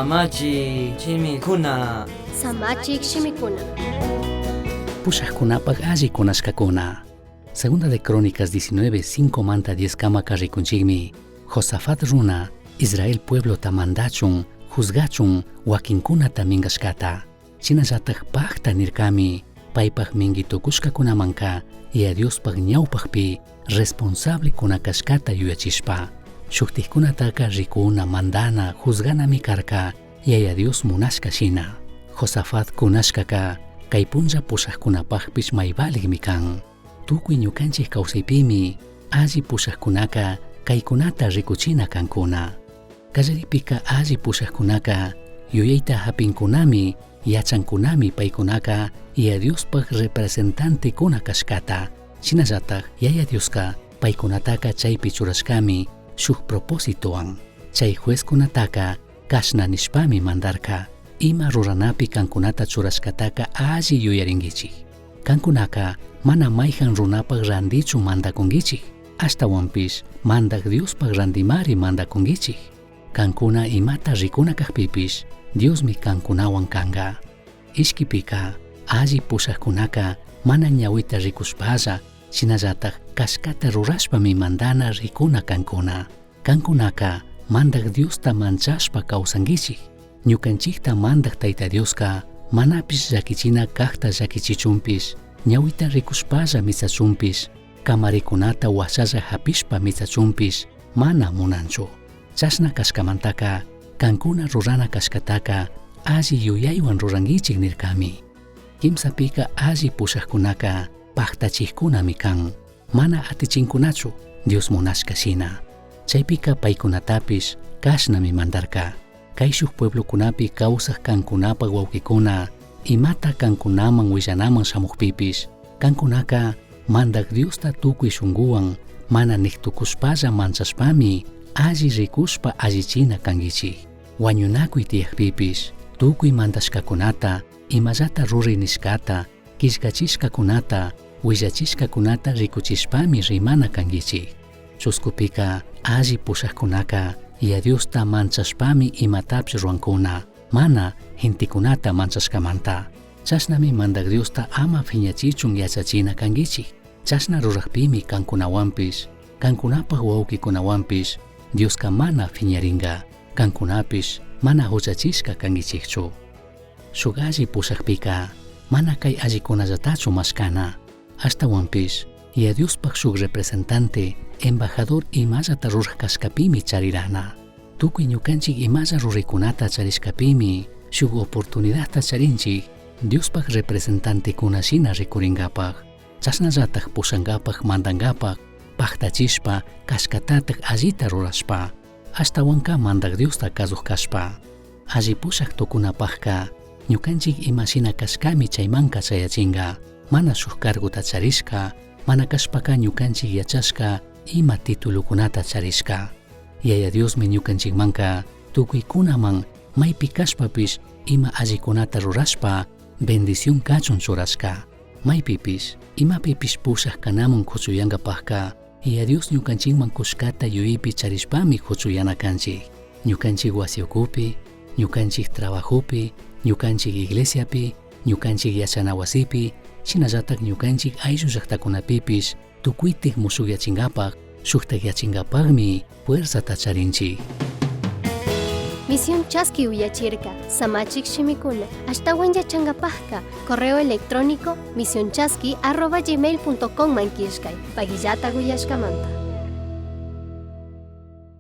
Samachi chimikuna. Samachik shimikuna. Pushaqkunapaq alli kunashkakuna. Segunda de Crónicas 19:5 manta 10 kamaka rikunchikmi. Josafat runa, Israel pueblo tamandachun, juzgachun, wakinkunata mingashkata. Chinallataq paqta nirkami, paypaq mingitukushkakunamanka, y Diospaq ñawpaqpi responsable kunakashkata yuyachishpa. Shuktiqkunataqa rikuna mandana juzganami karka, y Dios munashka shina. Josafat kunashkaka, kay punlla pushaqkunapaqpish maybaligmi kan. Tukuy ñukanchik kawsaypimi, alli pushaqkunaka kaykunata rikuchina kankuna. Kallaripika alli pushaqkunaka, yuyayta hapinkunami, yachankunami paykunaka, y Diospaq representante kuna kashkata. Shinallataq yaya Dioska paykunataka chaypi churashkami, shuk propósitowan. Chay juezkunataka kashna nishpami mandarka, ima ruranapi kankunata churashkataka alli yuyaringichik. Kankunaka mana mayhan runapaq randichu mandakungichik, ashtawanpish mandak Diospaq randimari mandakungichik. Kankuna imata rikuna kaqpipish Diosmi kankunawan kanga. Ishkipika alli pushaqkunaka mana ñawita rikushpalla, shinallataq kashkata rurashpami mandana rikuna kankuna. Kankunaka mandak Diosta manchashpa kawsangichik. Ñukanchikta mandak Tayta Dioska manapish llakichina kaqta llakichichunpish, ñawita rikushpalla misachunpish, kamarikunata washalla hapishpa misachunpish mana munanchu. Chashna kashkamantaka kankuna rurana kashkataka alli yuyaywan rurangichik nirkami. Kimsapika alli pushaqkunaka paqtachikkunami kan, mana atichinkunachu Dios munashka shina. Chaypika paykunatapish kashnami mandarka. Kay shuk pueblokunapi kawsaq kankunapaq wawkikuna, imata kankunaman willanaman shamuqpipish, kankunaka mandak Diosta tukuy shunguwan mana niktukushpalla manchashpami alli rikushpa allichina kangichik. Wañunakuy tiyaqpipish tukuy mandashkakunata, imallata ruri nishkata, kishkachishkakunata, willachishkakunata rikuchishpami rimana kangichik. Chuskupika alli pushaqkunaka y Diosta manchashpami imatapsh ruankuna, mana hintikunata manchashkamanta. Chashnami mandak Diosta ama phiñachichun yachachina kangichik. Chashna ruraqpimi kankunawanpish, kankunapaq wawkikunawanpish Dioska mana phiñaringa, kankunapish mana huchachishka kangichikchu. Shuk alli pushaqpika mana kay allikunallatachu mashkana, ashtawanpish y Diospaq shuk representante, embajador imallata ruraq kashkapimi charirana. Tukuy ñukanchik imalla rurikunata charishkapimi shuk oportunidadta charinchik Diospaq representante kunashina rikuringapaq. Chashnallataq pushankapaq mandangapaq paqtachishpa kashkatataq allita rurashpa, ashtawanka mandak Diosta kasuq kashpa. Alli pushaq tukunapaqqa ñukanchik imashina kashkami chaymanka chayachinga, mana shuk carguta charishka, mana kashpaka ñukanchik yachashka ima titulukunata charishka. Yaya Diosmi ñukanchikmanka tukuykunaman maypi kashpapish ima allikunata rurashpa bendición kachun churashka. Maypipish imapipish pushaq kanamun kuchuyankapaqqa y Dios ñukanchikman kushkata yuyaypi charishpami kuchuyana kanchik. Ñukanchik wasiukupi, ñukanchik trabajupi, ñukanchik iglesiapi, ñukanchik yachana wasipi, shinallataq ñukanchik ayllu llaqtakunapipish tukuytik musukyachingapaq, shuktayachingapaqmi fuerzata charinchik. Misión Chasqui uyachirka, Samachik shimikuna, ashtawan yachangapaqqa, correo electrónico misionchasqui@gmail.com mankishkay, pagillata uyashkamanta.